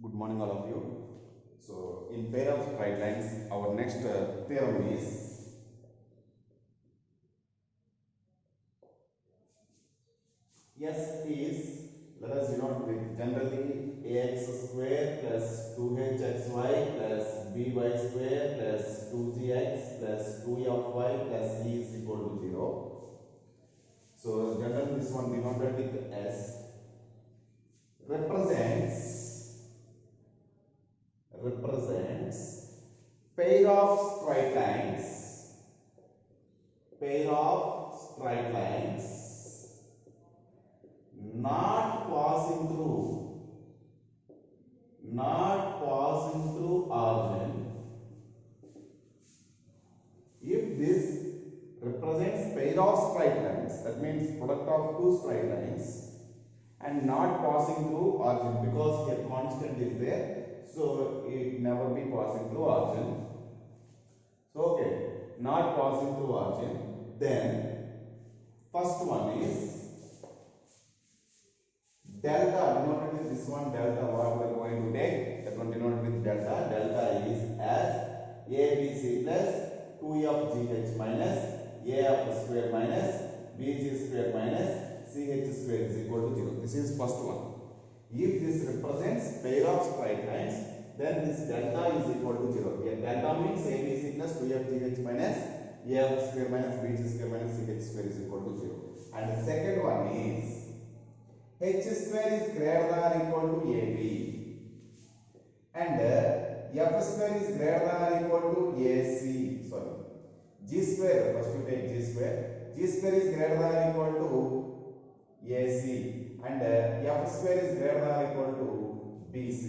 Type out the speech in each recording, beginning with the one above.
Good morning, all of you. So, in pair of straight lines, our next theorem is S is, let us denote with generally ax square plus 2hxy plus by square plus 2gx plus 2fy plus c is equal to 0. So, generally this one denoted with S represents pair of straight lines not passing through origin. If this represents pair of straight lines, that means product of two straight lines and not passing through origin, because here constant is there, so it never be passing through origin. So okay, not passing through origin, then first one is delta, denoted with this one delta. What we are going to take, that one denoted with delta. Delta is as ABC plus 2FGH minus AF square minus BG square minus CH square is equal to 0. This is first one. If this represents pair of straight lines, then this delta is equal to 0. Here delta means ABC plus 2FGH minus AF square minus BG square minus CH square is equal to 0. And the second one is h square is greater than or equal to AB and f square is greater than or equal to AC. Sorry, g square, first you take g square. G square is greater than or equal to AC and f square is greater than or equal to BC.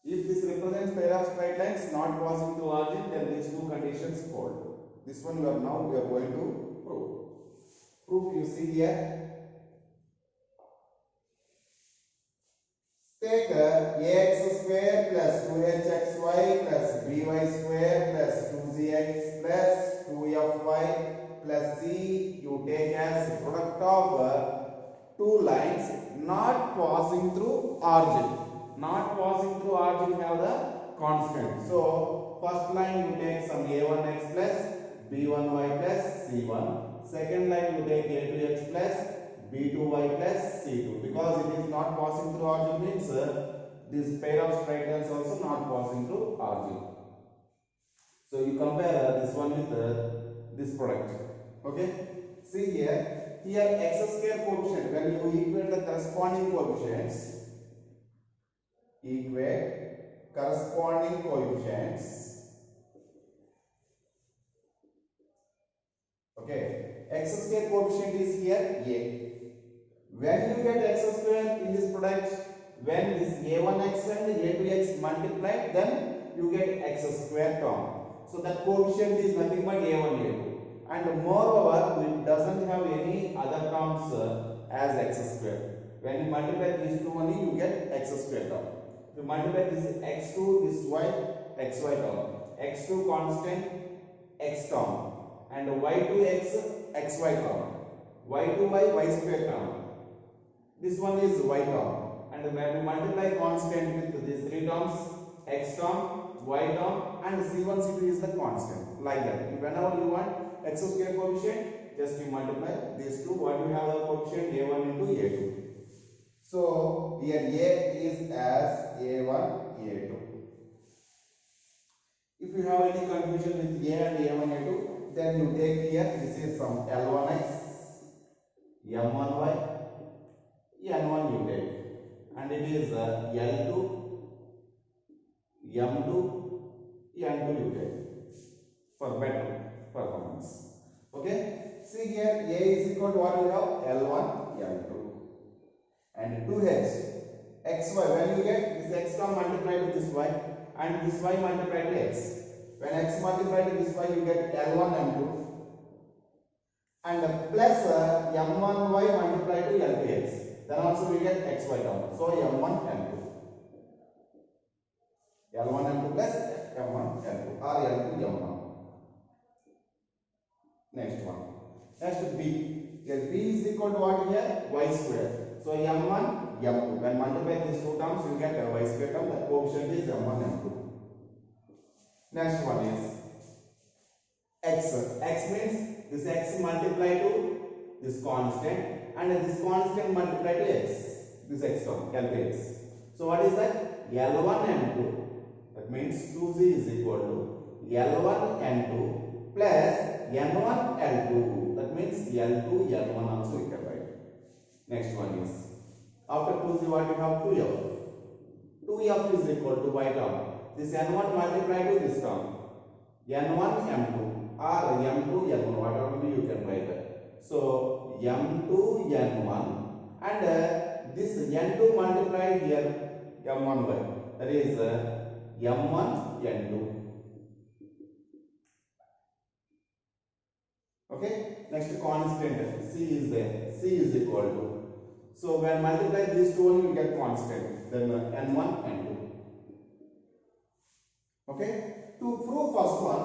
If this represents pair of straight lines not passing through origin, then these two conditions hold. This one we are going to prove. Proof you see here. Take ax square plus 2hxy plus by square plus 2gx plus 2fy plus c you take as product of two lines not passing through origin. Not passing through origin have the constant. So first line you take some a1x plus b1y plus c1. Second line you take a2x plus b2y plus c2, because it is not passing through origin means this pair of straight lines also not passing through origin. So you compare this one with this product. Okay, see here x square coefficient, when you equate the corresponding coefficients, okay, x square coefficient is here a. When you get x square in this product, when this a1x and a2x multiplied, then you get x square term. So that coefficient is nothing but a1, a2. And moreover, it doesn't have any other terms as x square. When you multiply these two only, you get x square term. If you multiply this x2, this y, xy term. x2 constant, x term. And y2x, xy term. y2y, y square term. This one is y term. And when we multiply constant with these three terms, x term, y term, and c1, c2 is the constant. Like that. Whenever you want x square coefficient, just you multiply these two. What you have the coefficient a1 into a2. So here a is as a1, a2. If you have any confusion with a and a1, a2, then you take here, this is from L1x, M1y, N1 you take, and it is L2, M2, N2 you take for better performance. Okay, see here A is equal to what we have, L1, L2, and 2h, xy, when you get this x term multiplied with this y and this y multiplied with x, when x multiplied with this y you get L1, M2 and plus M1y multiplied to L2x. Then also we get xy term. So M1, M2. L1, M2 plus M1, M2 or L2, M1. Next one. Next B. Here B is equal to what here? Y square. So m1, m2. When multiply these two terms, you get a y square term. The coefficient is m1, m2. Next one is x. X means this x multiply to this constant, and this constant multiply to x. This x term calculates. So what is that? L1 n2. That means 2z is equal to L1 n2 plus n1 L2. That means L2 L1 also we can write. Next one is after 2z what we have 2f. 2f is equal to y term. This n1 multiply to this term n1 m2 or m2 n1, whatever you can write that. So m2 n1 and this n2 multiplied here m1y, that is m1 n2. Okay, next constant c is there. C is equal to, so when multiply these two only we get constant, then n1 n2. Okay, to prove first one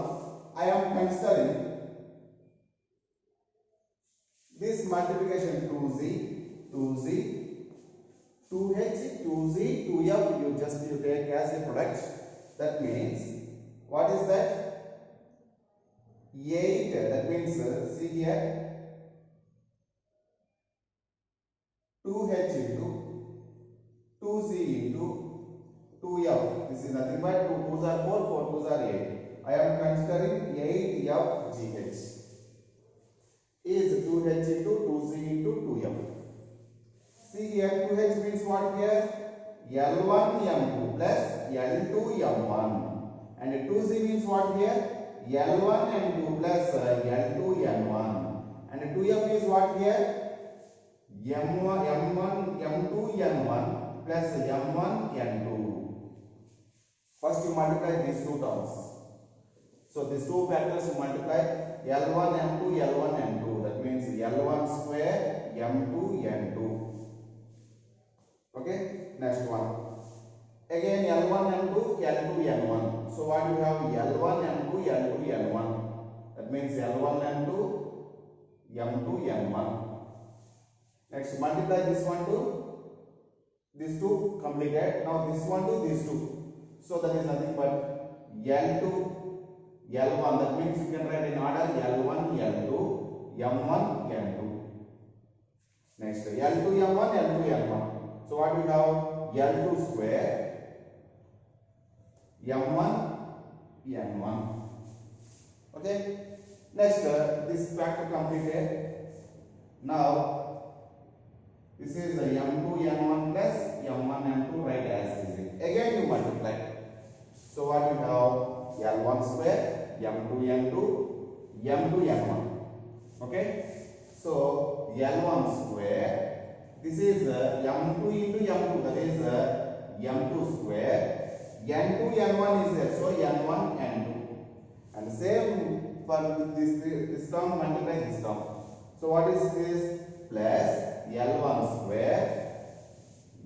I am considering this multiplication 2z 2z 2h 2z 2f, you take as a product. That means what is that? 8. That means see here 2h into 2z into 2f. This is nothing but 2 2s are 4, 4 2s are 8. I am considering 8fgh is 2h into 2z into 2f. See here 2h means what here? L1 m2 plus L2 m1, and 2z means what here? L1 m2 plus L2 m1, and 2f is what here? m1 m2 n1 plus m1 n2. First you multiply these two terms. So these two factors you multiply L1 m2 L1 m2. That means L1 square m2 n2. Okay, next one. Again L1 m2 L2 n1. So what you have? L1 m2 L2 n1. That means L1 m2 m2 n1. Next multiply this one to these two completed. Now this one to these two. So that is nothing but L2 L1. That means you can write in order L1 L2 M1 M2. Next L2 M1 L2 M1. So what we have? L2 square M1 N1. Okay. Next this factor completed. Now this is the M2 N1 plus M1 M2, right as is it. Again you multiply. So what you have? L1 square M2 N2 M2 N1. Okay. So L1 square. This is M2 into M2. That is M2 square. N2 N1 is there. So N1 N2. And same for this term, multiply this term. So what is this? Plus L1 square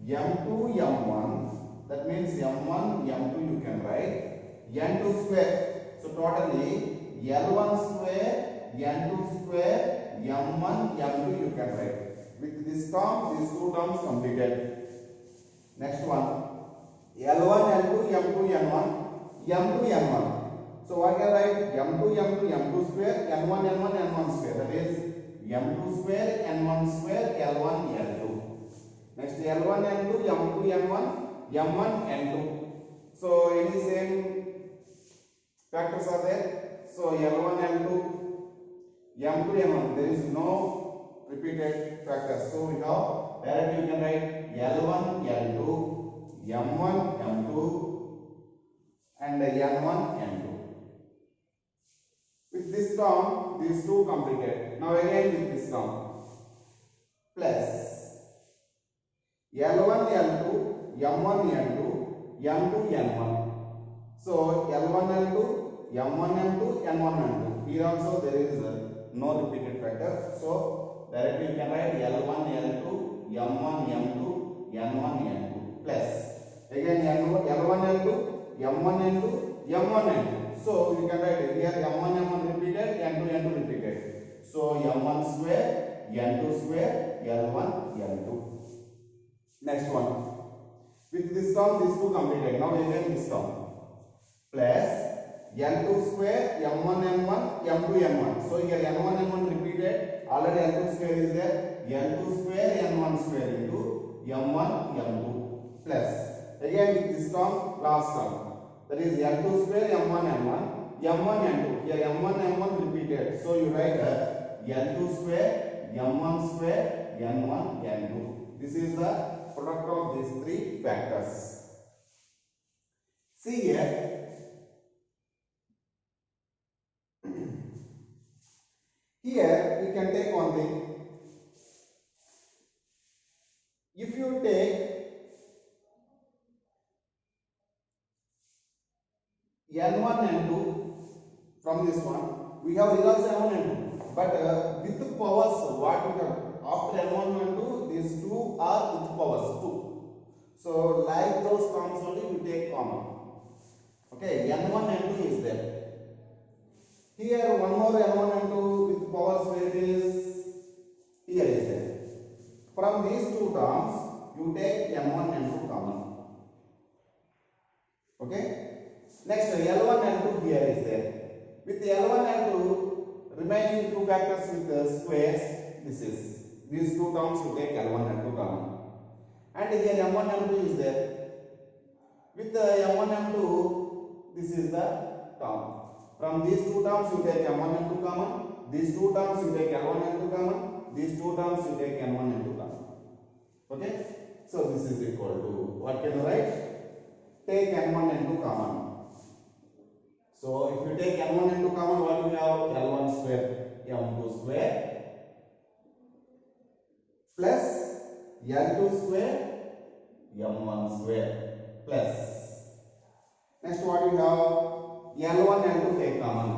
M2 M1. That means M1 M2 you can write N2 square. So totally L1 square N2 square M1 M2 you can write. With this term, these two terms completed. Next one L1 L2 M2 N1 M2 N1. So what can I write? M2 M2 M2 square N1 N1 N1 square. That is M2 square N1 square L1 L2. Next L1 N2 M2 N1 M1 N2. So any same factors are there. So L1 L2 M2 N1. There is no repeated factors. So we have directly you can write L1 L2 M1 M2 and N1 N2. With this term, these two completed. Now again with this term plus L1 L2 M1 N2 M2 N1. So L1 L2 M1 M2 N1 N2. Here also there is no repeated factor. So directly you can write L1 L2 M1 M2 N1 N2 plus again L1 L2 M1 N2 M1 N2. So you can write here M1 M1 repeated, N2 N2 repeated. So M1 square N2 square L1 L2. Next one. With this term, these two completed. Now again this term. Plus n2 square, m1 n1, m2 n1. So here n1 n1 repeated. Already n2 square is there. n2 square, n1 square into m1 m2 plus. Again with this term, last term. That is n2 square, m1 n1, m1 n2. Here m1 m1 repeated. So you write n2 square, m1 square, n1 n2. This is the product of these three factors. See here. Here we can take one thing. If you take n1 n2 from this one, we have results n1 n2. But with the powers, what we have after n1 n2, these two are with powers 2. So like those terms only we take common. Okay, n1 n2 is there. Here one more n1 n2 with powers where it is, here is there. From these two terms, you take n1 n2 common. Okay. Next L1 L2 here is there. With L1 L2, remaining two factors with the squares, these two terms you take L1 L2 common. And here M1 M2 is there. With the M1 M2, this is the term. From these two terms you take M1 M2 common. These two terms you take L1 L2 common. These two terms you take M1 M2 common. Okay. So this is equal to, what can you write? Take M1 M2 common. So if you take n1 n2 common, what do you have? L1 square, m2 square plus l2 square, m1 square plus. Next what you have? L1 l2 take common.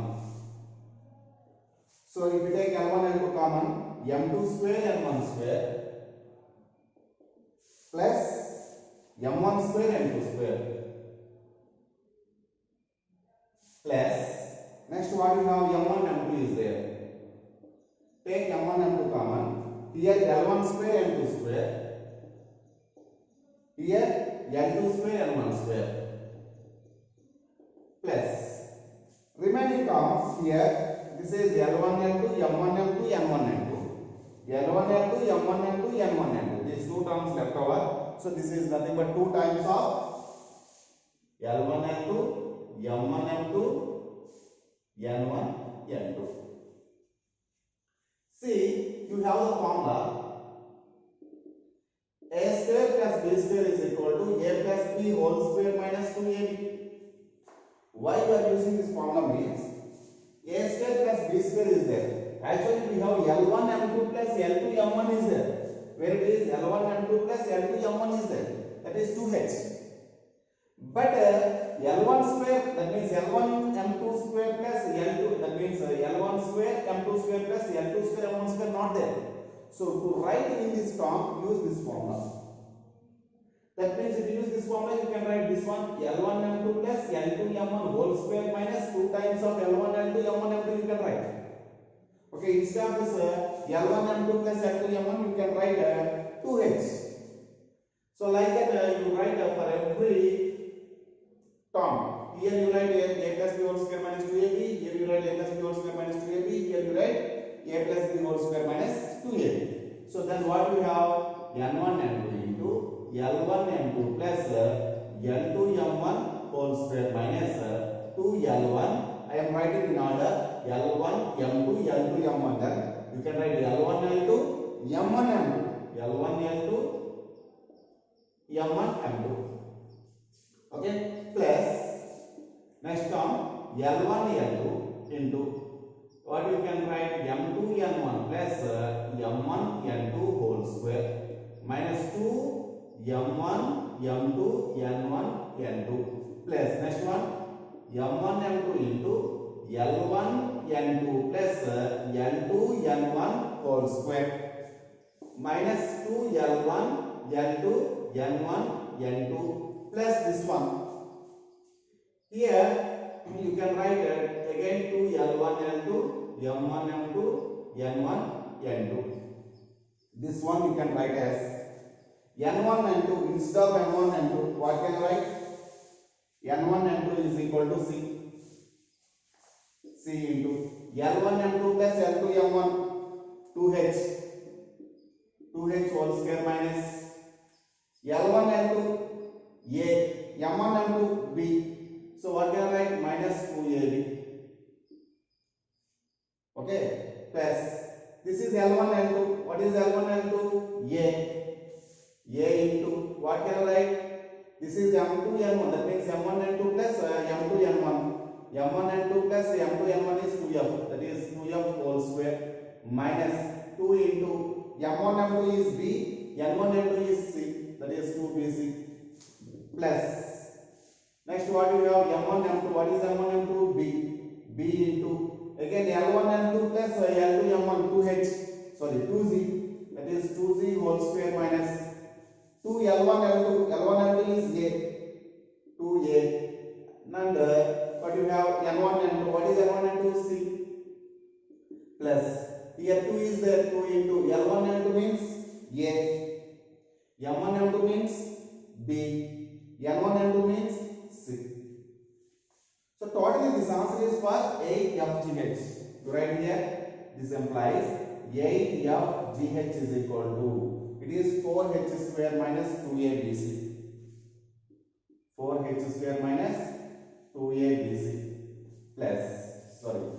So if you take L1 l2 common, m2 square, m1 square plus m1 square, m2 square plus. Next what you have? m1 m2 is there. Take m1 m2 common. Here l1 square, m2 square. Here l2 square, m1 square plus. Remaining terms here, this is l1 l2, m1 m2, n1 n2. l1 l2, m1 m2, n1 n2. These two terms left over. So this is nothing but 2 times of l1 l2, m1 m2, n1 n2. See, you have the formula a square plus b square is equal to a plus b whole square minus 2ab. Why we are using this formula means a square plus b square is there. Actually we have l1 m2 plus l2 m1 is there. Where it is l1 m2 plus l2 m1 is there. That is 2h. But L1 square, that means L1 M2 square plus L2, that means L1 square M2 square plus L2 square M1 square not there. So to write in this term, use this formula. That means if you use this formula, you can write this one L1 M2 plus L2 M1 whole square minus 2 times of L1 L2 M1 M2 you can write. Okay, instead of this L1 M2 plus L2 M1 you can write 2h. So like that you write for every term. Here you write a plus b whole square minus 2ab. Here you write a plus b whole square minus 2ab. Here you write a plus b whole square minus 2ab. So then what we have? n1 n2 into l1 m2 plus l2 m1 whole square minus 2l1. I am writing in order l1 m2 l2 m1. Then you can write l1 l2 m1 m2 l1 l2 m1 m2. Okay, plus next term l1 l2 into what you can write m2 n1 plus m1 n2 whole square minus 2 m1 m2 n1 n2 plus next one m1 m2 into l1 n2 plus l2 n1 whole square minus 2 l1 l2 n1 n2 plus this one. Here you can write again 2 l1 l2 m1 m2 n1 n2. This one you can write as N1 N2 instead of N1 N2, what can I write? N1 N2 is equal to C into L1 M2 plus L2 M1 2H whole square minus L1 L2 A M1 M2 B. So what can I write? Minus 2AB. Okay, plus this is L1 L2. What is L1 L2? A into what can I write? This is M2 N1. That means M1 N2 plus M2 N1. M1 N2 plus M2 N1 is 2F. That is 2F whole square minus 2 into M1 M2 is B. N1 N2 is C. That is 2BC plus. Next what we have? M1 M2. What is M1 M2? B into again L1 M2 plus L2 M1 2H. Sorry 2Z. That is 2Z whole square minus 2 L1 L2. L1 L2 is A. 2A. And what you have? N1 N2. What is N1 N2? C. Plus here 2 is there. 2 into L1 N2 means A. M1 M2 means B. N1 N2 means C. So totally this answer is for 8FGH. You write here. This implies 8FGH is equal to, it is 4H square minus 2ABC. 4H square minus 2ABC plus, sorry,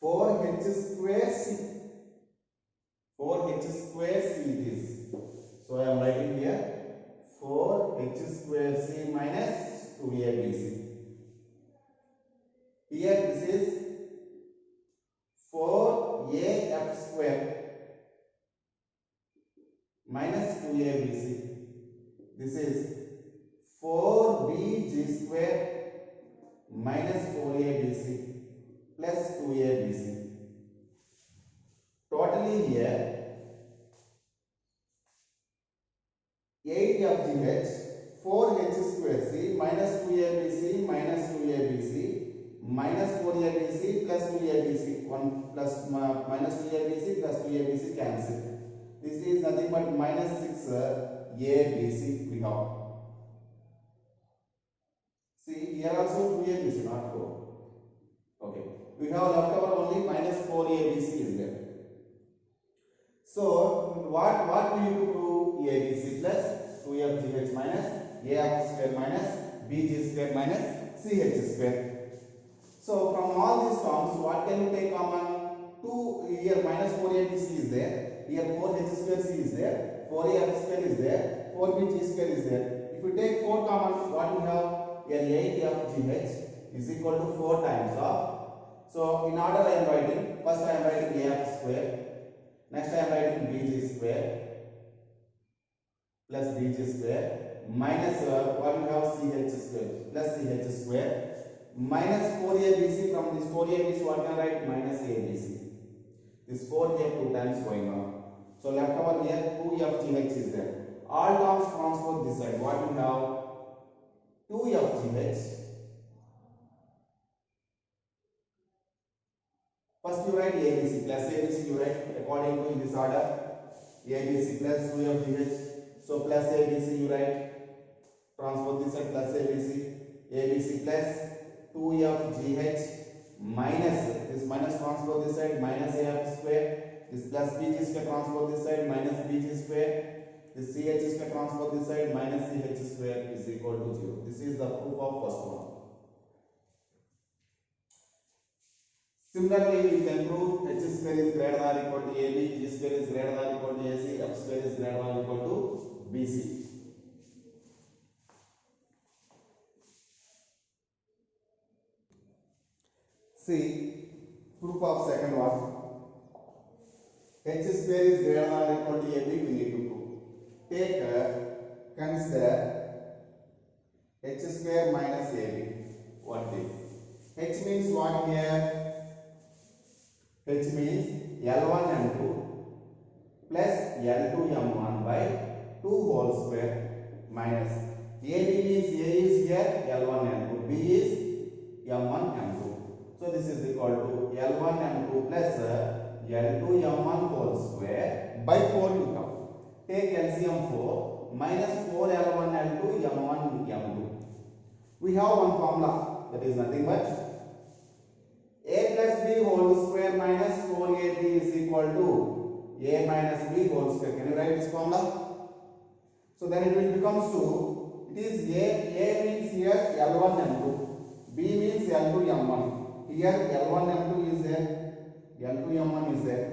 4H square C. 4H square C it is. So I am writing here 4H square C minus 2ABC. Here this is 4AF square minus 2ABC. This is 4BG square minus 4ABC plus 2ABC. Totally here 8FGH 4H square C minus 2ABC minus 2ABC minus 4ABC plus 2ABC, 1 plus minus 2ABC plus 2ABC cancel. This is nothing but minus 6 ABC we have. See here also 2ABC not 4. Okay, we have left over only minus 4ABC is there. So what we need to prove? ABC plus 2FGH minus AF square minus BG square minus CH square. So from all these terms, what can you take common? 2 here minus 4ABC is there. Here 4H square C is there. 4AF square is there. 4BG square is there. If you take 4 common, what we have? Here 8FGH is equal to 4 times of. So in order I am writing. First I am writing AF square. Next I am writing BG square plus BG square minus what we have? CH square plus CH square. Minus 4ABC, from this 4ABC what can I write? Minus ABC. This 4 here 2 times going on. So left over here 2FGH is there. All terms transpose this side. What we have? 2FGH. First you write ABC plus ABC you write according to in this order. ABC plus 2FGH. So plus ABC you write. Transpose this side plus ABC. ABC plus 2FGH minus, this minus transpose this side, minus AF square, this plus BG square transpose this side, minus BG square, this CH square transpose this side, minus CH square is equal to 0. This is the proof of first one. Similarly, we can prove H square is greater than or equal to AB, G square is greater than or equal to AC, F square is greater than or equal to BC. See, proof of second one. H square is greater than or equal to AB, we need to prove. Take, consider H square minus AB. What is? H means what here? H means L1 M2 plus L2 M1 by 2 whole square minus AB means A is here, L1 M2, B is M1 M2. So this is equal to L1 M2 plus L2 M1 whole square by 4 you come. Take take LCM 4 minus 4 L1 L2 M1 M2. We have one formula, that is nothing but a plus b whole square minus 4ab is equal to a minus b whole square. Can you write this formula? So then it will becomes to, it is a means here L1 M2, b means L2 M1. Here L1 M2 is there, L2 M1 is there.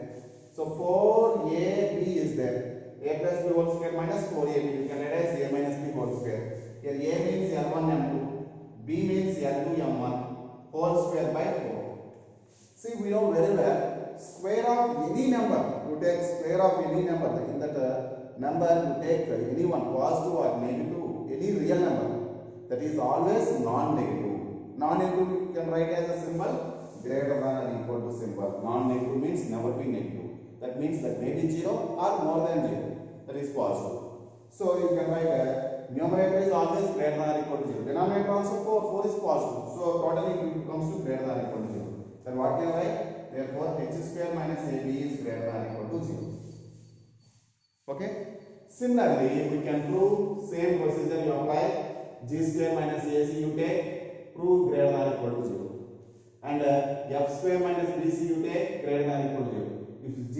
So 4ab is there. A plus b whole square minus 4ab. You can write as a minus b whole square. Here a means L1 M2, b means L2 M1 whole square by 4. See, we know very well, square of any number, you take square of any number, in that number you take any one, positive or negative, any real number, that is always non-negative. Non-negative you can write as a symbol, greater than or equal to symbol. Non-negative means never be negative. That means that may be 0 or more than 0, that is positive. So you can write numerator is always greater than or equal to 0. Denominator also 4 is positive. So totally it comes to greater than or equal to 0. Then what can I write? Therefore, h square minus ab is greater than or equal to 0. Okay? Similarly, we can prove same procedure you apply. G square minus ac you take, prove greater than or equal to 0. And f square minus bc you take, greater than or equal to 0. If g,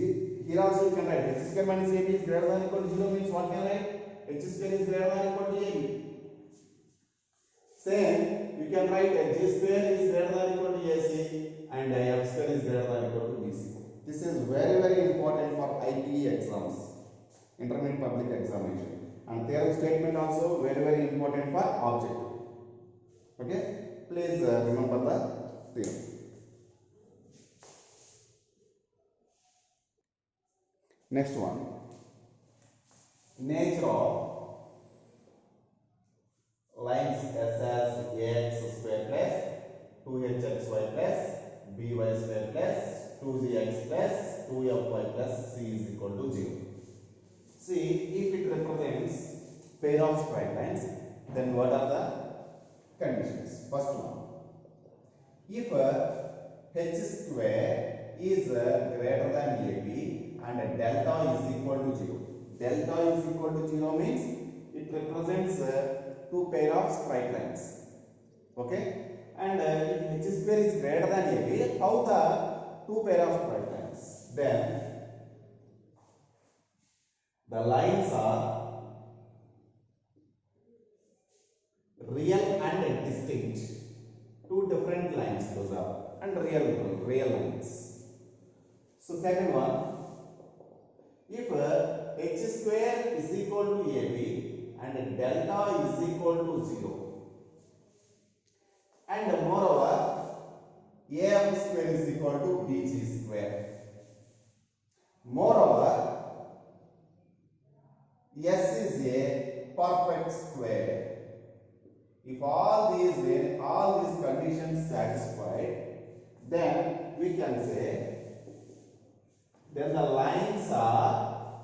here also you can write h square minus ab is greater than or equal to 0 means what can I write? H square is greater than or equal to ab. Same, you can write g square is greater than or equal to ac. And f square is greater than or equal to bc. This is very important for IPE exams, intermediate public examination, and theorem statement also very important for objective. Okay, please remember the theorem. Next one, nature of lines s as ax square plus 2hxy plus by square plus 2gx plus 2fy plus c is equal to 0. See, if it represents pair of straight lines, then what are the conditions? First one, if h square is greater than ab and delta is equal to 0. Delta is equal to 0 means it represents two pair of straight lines. Okay? And if h square is greater than ab, how the two pair of straight lines? Then the lines are real and distinct. Two different lines those are, and real lines. So second one, if h square is equal to ab and delta is equal to 0. And moreover, af square is equal to bg square. Moreover, S is a perfect square. If all these conditions satisfied, then we can say then the lines are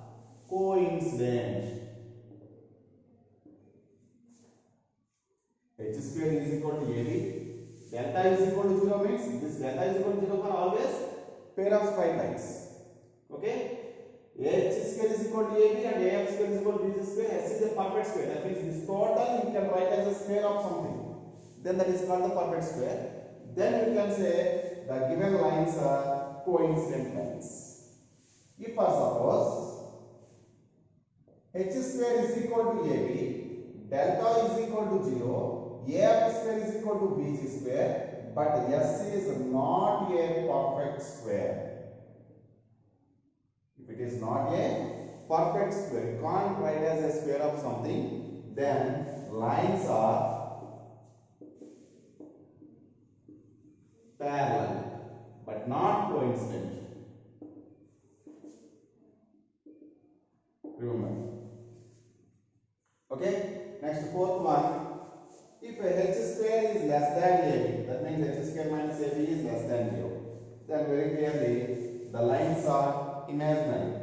coincident. H square is equal to AB, delta is equal to 0 means this delta is equal to 0 for always pair of straight lines. Okay? H square is equal to AB and AF square is equal to BC square. S is a perfect square. That means this total you can write as a square of something. Then that is called the perfect square. Then we can say the given lines are coincident lines. If suppose H square is equal to AB, delta is equal to 0, AF square is equal to BC square, but S is not a perfect square. If it is not a perfect square, you can't write as a square of something, then lines are parallel but not coincident. Remember. Okay, next fourth one. If h square is less than AB, that means h square minus AB is less than 0, then very clearly the lines are imaginary.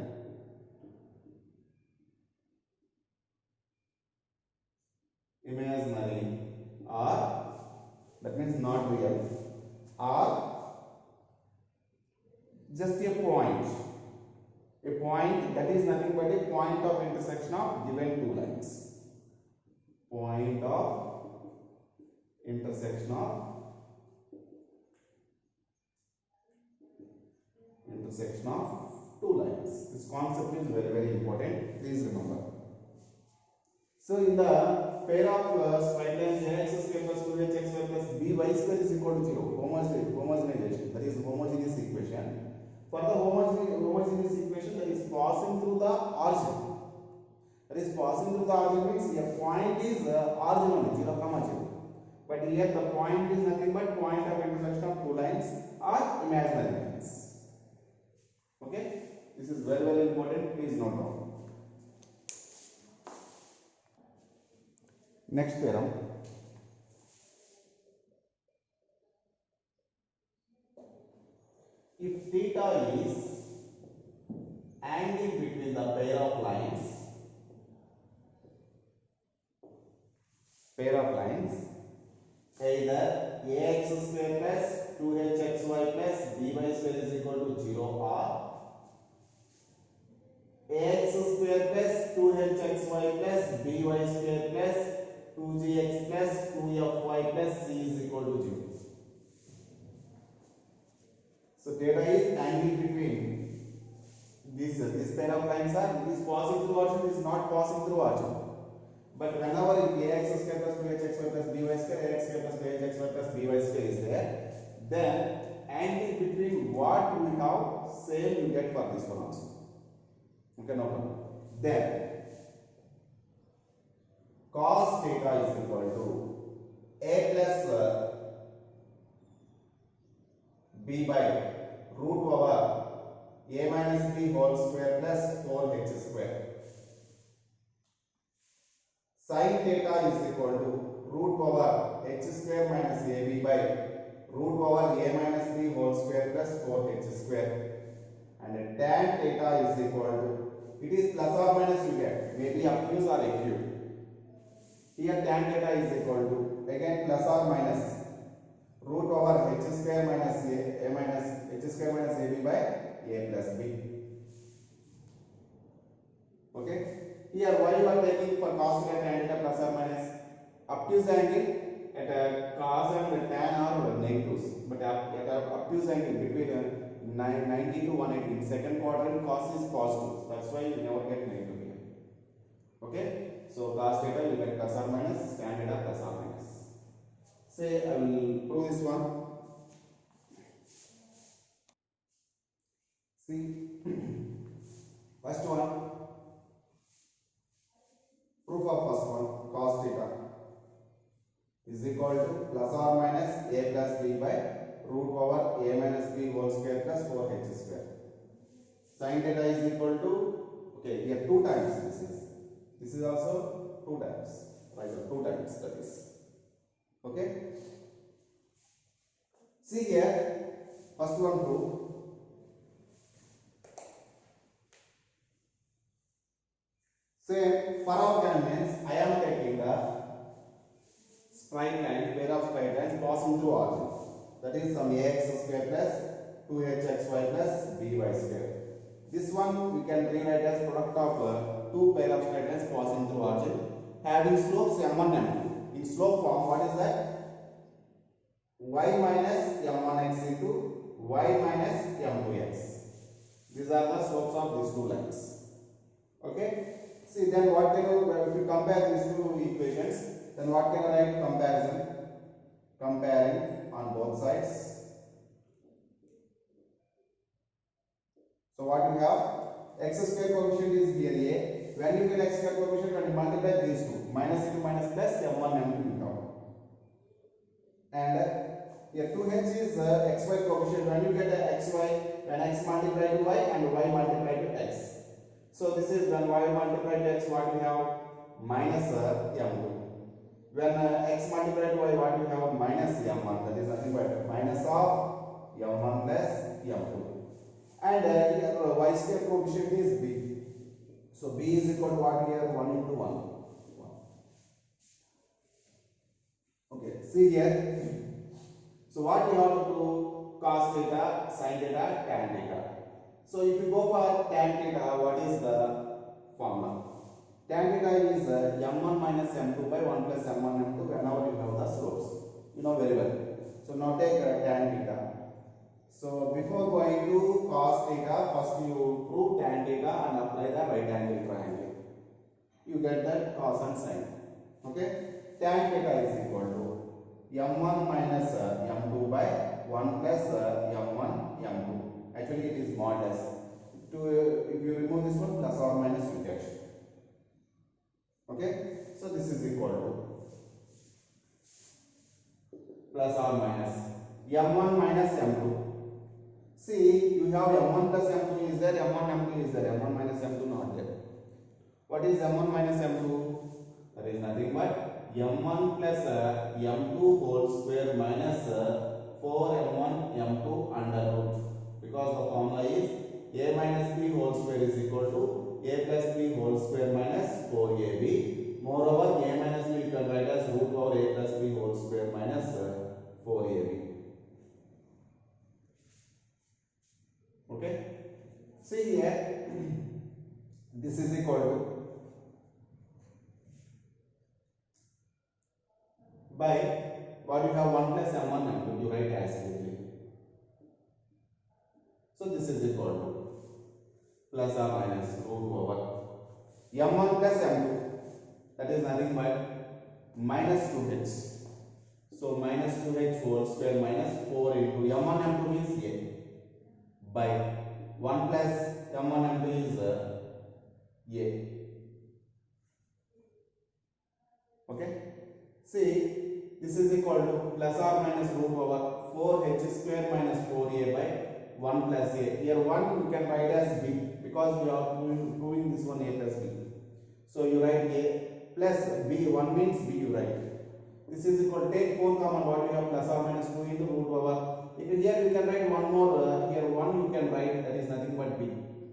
Imaginary, or that means not real, or just a point that is nothing but a point of intersection of given two lines. Point of intersection of two lines. This concept is very, very important. Please remember. So in the pair of straight lines ax square plus 2hx square plus by square is equal to 0. Homogenization. That is homogeneous equation. For the homogeneous equation, that is passing through the origin. That is passing through the origin means a point is origin only 0, 0. But here the point is nothing but point of intersection of two lines or imaginary lines. Okay, this is very, very important. Please note down. Next theorem. If theta is angle between the pair of lines, either ax square plus 2hxy plus by square is equal to 0 or ax square plus 2hxy plus by square plus 2gx plus 2fy plus c is equal to 0. So theta is angle between this pair of lines are this passing through origin, is not passing through origin. But whenever ax square plus 2hxy plus by square, ax square plus 2hxy plus by square is there, then angle between what we have, same you get for this one also. Okay, no problem. Then cos theta is equal to a plus b by root over a minus b whole square plus 4h square. Sin theta is equal to root over h square minus ab by root over a minus b whole square plus 4h square. And tan theta is equal to, it is plus or minus you get, maybe obtuse or acute. Here tan theta is equal to, again plus or minus root over h square minus a minus h square minus ab by a plus b. Okay. Here why you are taking for cos theta tan theta plus or minus, obtuse angle at cos and tan are negatives, but at obtuse angle between 90 to 180 in second quadrant cos is positive. That's why you never get negative here. Okay. So cos theta you get plus or minus, tan theta plus or minus. Say I will prove this one. See, first one, proof of first one, cos theta is equal to plus or minus a plus b by root over a minus b whole square plus 4h square. Sin theta is equal to, okay, here 2 times this is also 2 times, right? 2 times that is. Okay. See here, first one proof. Say for our convenience, I am taking the straight line, pair of straight lines passing through origin. That is from ax square plus 2hxy plus by square. This one we can rewrite as product of two pair of straight lines passing through origin, having slopes m1 m2. In slope form, what is that? Y minus m1x into y minus m2x. These are the slopes of these two lines. Okay. See, then what can you, if you compare these two equations, then what can you write? Comparison. Comparing on both sides. So what we have? X square coefficient is here a. When you get x square coefficient, when you multiply these two, minus into minus plus m1 m2 you have. And here 2h is xy coefficient. When you get xy, when x multiplied to y and y multiplied to x. So this is when y multiplied to x, what we have? Minus m2. When x multiplied to y, what we have? Minus m1. That is nothing but minus of m1 plus m2. And here y square coefficient is b. So b is equal to what here? 1 into 1. Okay, see here. So what you have to do? Cos theta, sin theta, tan theta. So if you go for tan theta, what is the form? m1 minus m2 by 1 plus m1 m2 whenever you have the slopes. You know very well. So now take tan theta. So before going to cos theta, first you prove tan theta and apply the right angle triangle. You get that cos and sin. Okay? Tan theta is equal to m1 minus m2 by 1 plus m1 m2. Actually it is modulus. If you remove this one, plus or minus you get. Okay? So this is equal to plus or minus m1 minus m2. See, you have m1 plus m2 is there, m1 m2 is there, m1 minus m2 not there. What is m1 minus m2? That is nothing but m1 plus m2 whole square minus 4m1 m2 under root. Because the formula is a minus b whole square is equal to a plus b whole square minus 4ab. Moreover, a minus b you can write as root over a plus b whole square minus 4ab. Okay? See here, this is equal to by what you have 1 plus m1 m2, you write as simply. So this is equal to plus or minus root over m1 plus m2, that is nothing but minus 2h. So minus 2h whole square minus 4 into m1 m2 means a by 1 plus m1 m2 is a. Okay? See, this is equal to plus or minus root over 4h square minus 4a by 1 plus a. Here 1 you can write as b because we are proving this one a plus b. So you write a plus b, 1 means b you write. This is equal to take 4 common, what you have plus or minus 2 into root over. If here you can write one more, here 1 you can write, that is nothing but b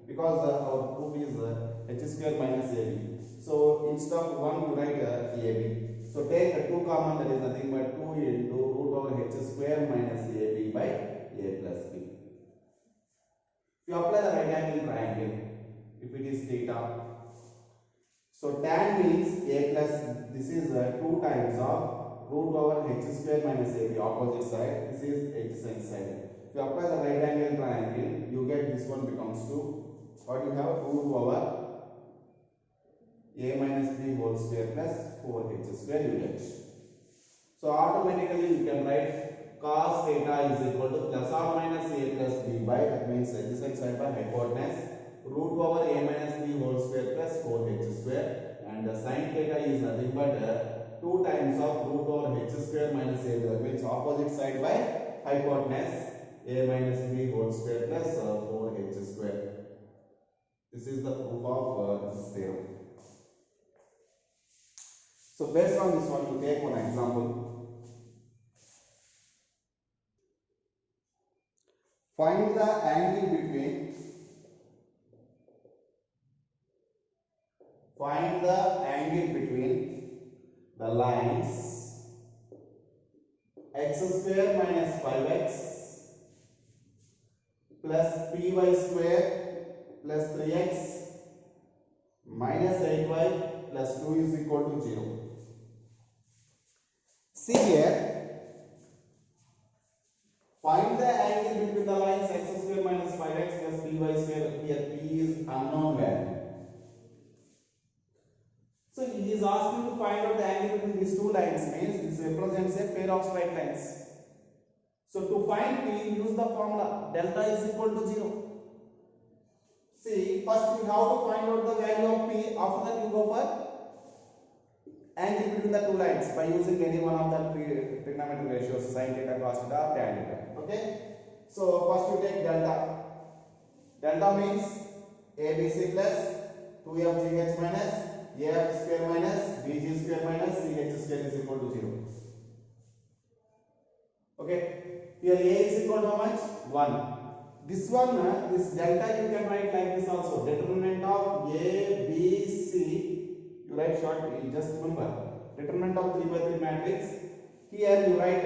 because our proof is h square minus ab. So instead of 1 you write ab. So take 2 common, that is nothing but 2 into root over h square minus ab by a plus b. If you apply the right angle triangle, if it is theta, so tan means a plus, this is 2 times of root over h square minus ab, opposite side, this is h sin side. If you apply the right angle triangle, you get this one becomes 2. What you have? Root over a minus b whole square plus 4h square you get. So automatically you can write cos theta is equal to plus or minus a plus b by, that means adjacent side by hypotenuse, root over a minus b whole square plus 4h square, and the sin theta is nothing but 2 times of root over h square minus a, that means opposite side by hypotenuse, a minus b whole square plus 4h square. This is the proof of this theorem. So based on this one, you take one example. Find the angle between the lines x square minus 5x plus py square plus 3x minus 8y plus 2 is equal to 0. See here, find the angle between the lines x square minus 5x plus py square. Here p is unknown value. So he is asking to find out the angle between these two lines, means this represents a pair of straight lines. So to find p, use the formula delta is equal to 0. See, first you have to find out the value of p, after that you go for angle between the two lines by using any one of the trigonometric ratios, sin theta, cos theta, tan theta. Okay? So first you take delta. Delta means abc plus 2fgh minus af square minus bg square minus ch square is equal to 0. Okay? Here a is equal to how much? 1. This one, this delta you can write like this also. Determinant of a, b, c. You write short, you just remember. Determinant of 3 by 3 matrix. Here you write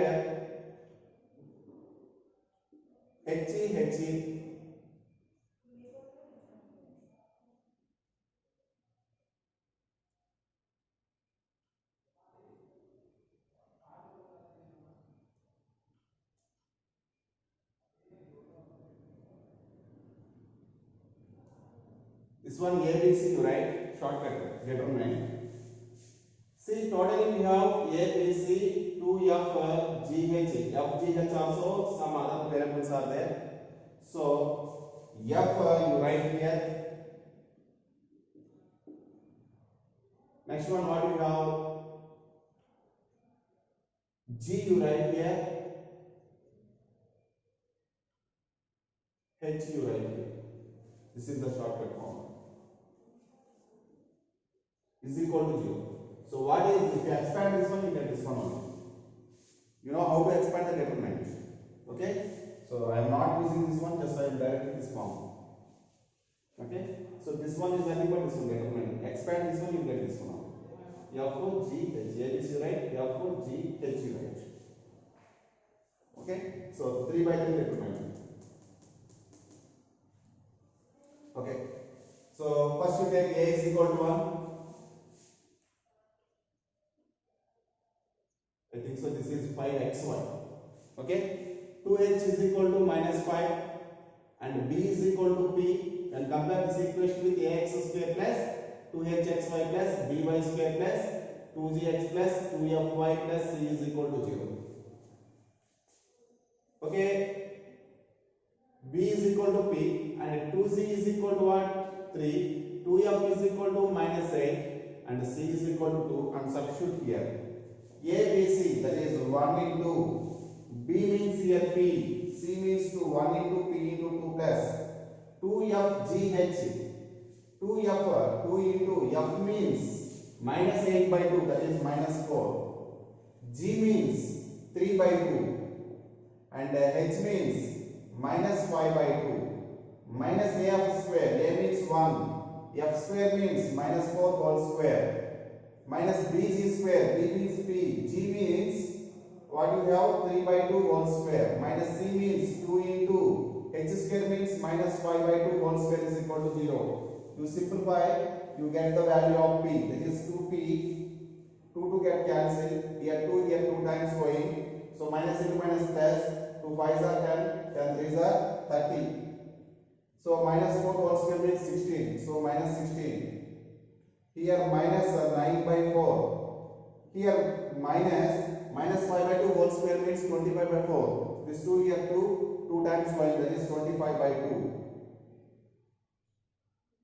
He, This one ABC you write shortcut determinant. See, totally we have ABC, 2FGH. FGH also some other variables are there. So F you write here. Next one what you have? G you write here. H you write here. This is the shortcut form. Is equal to 0. So what is, if you expand this one, you get this one only. You know how to expand the determinant. Okay? So I am not using this one, just I am directly this form. Okay? So this one is nothing but this one determinant. Expand this one, you get this one. F4 G H. ABC right? F4 G H right? Okay? So 3 by 3 determinant. Okay? So first you take A is equal to 1. I think so this is 5xy. Okay? 2h is equal to minus 5 and b is equal to p. And compare this equation with ax square plus 2hxy plus by square plus 2gx plus 2fy plus c is equal to 0. Okay? b is equal to p and 2z is equal to what? 3. 2f is equal to minus 8 and c is equal to 2 and substitute here. ABC, that is 1 into B means here P, C means 2, 1 into P into 2 plus 2FGH, 2F, 2 into F means minus 8 by 2, that is minus 4, G means 3 by 2 and H means minus 5 by 2, minus AF square, A means 1, F square means minus 4 whole square, minus BG square, B means P, G means what you have 3 by 2 whole square, minus C means 2 into H square means minus 5 by 2 whole square is equal to 0. You simplify, you get the value of P, that is 2P, 2 to get cancelled, here 2 times going, so minus into minus plus, 2 5s are 10, 10 3s are 30. So minus 4 whole square means 16, so minus 16. Here minus 9 by 4. Here minus 5 by 2 whole square means 25 by 4. This 2 here 2 times 5, that is 25 by 2.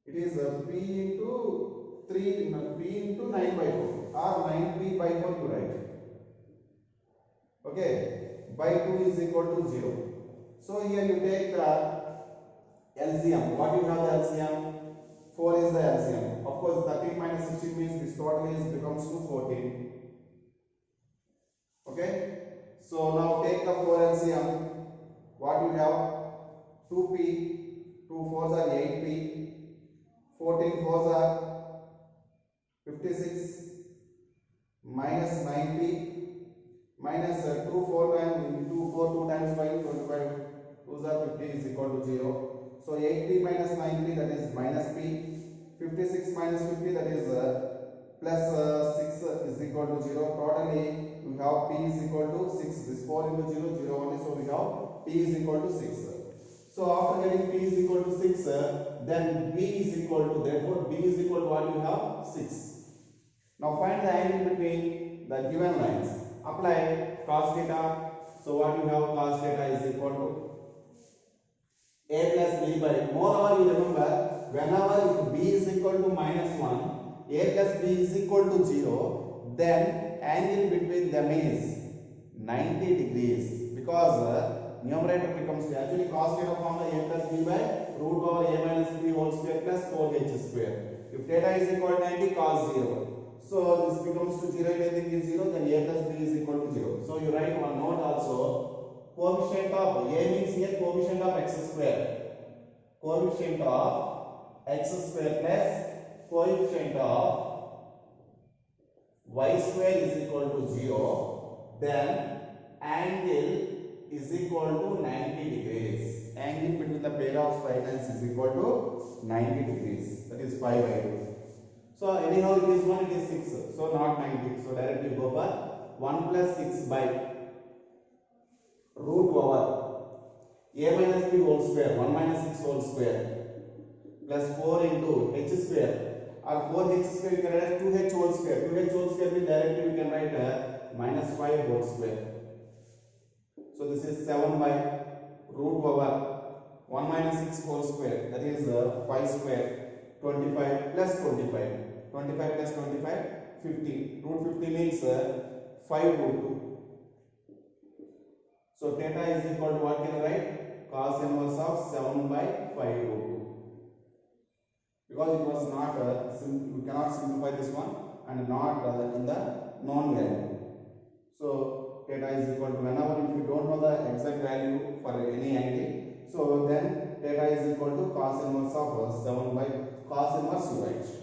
It is P into 3, P into 9 by 4 or 9P by 4 you write. Okay, by 2 is equal to 0. So here you take the LCM. What you have the LCM? 4 is the LCM. Of course, 13 minus 16 means this total is becomes to 14. Okay. So now take the 4 LCM. What you have? 2P. 2 4s are 8P. 14 4s are 56. Minus 9P. Minus 2 4 times 2 times 5 25. 2s are 50 is equal to 0. So 8P minus 9P, that is minus P. 56 minus 50, that is plus 6 is equal to 0. Totally we have P is equal to 6. This 4 into 0, 0 only, so we have P is equal to 6. So after getting P is equal to 6, then B is equal to, therefore B is equal to what you have? 6. Now find the angle between the given lines. Apply cos theta. So what you have? Cos theta is equal to A plus B by, moreover you remember, whenever B is equal to minus 1, A plus B is equal to 0, then angle between them is 90 degrees, because numerator becomes, actually cos theta formula A plus B by root over A minus B whole square plus 4H square. If theta is equal to 90, cos 0. So this becomes to 0, anything is 0, then A plus B is equal to 0. So you write one note also. Coefficient of A means here coefficient of x square. Coefficient of x square plus coefficient of y square is equal to 0. Then angle is equal to 90 degrees. Angle between the pair of straight lines is equal to 90 degrees. That is 5 by 2. So anyhow it is 1, it is 6. So not 90. So directly go for 1 plus 6 by root over A minus B whole square, 1 minus 6 whole square plus 4 into h square, or 4h square you can write as 2h whole square. 2h whole square means directly we can write minus 5 whole square. So this is 7 by root over 1 minus 6 whole square, that is 5 square, 25 plus 25, 25 plus 25, 50. Root 50 means 5 root 2. So theta is equal to what can I write? Cos inverse of 7 by 5 root 2. Because it was not, you cannot simplify this one and not in the known value. So theta is equal to, whenever if you don't know the exact value for any angle, so then theta is equal to cos inverse of 7 by cos inverse you write.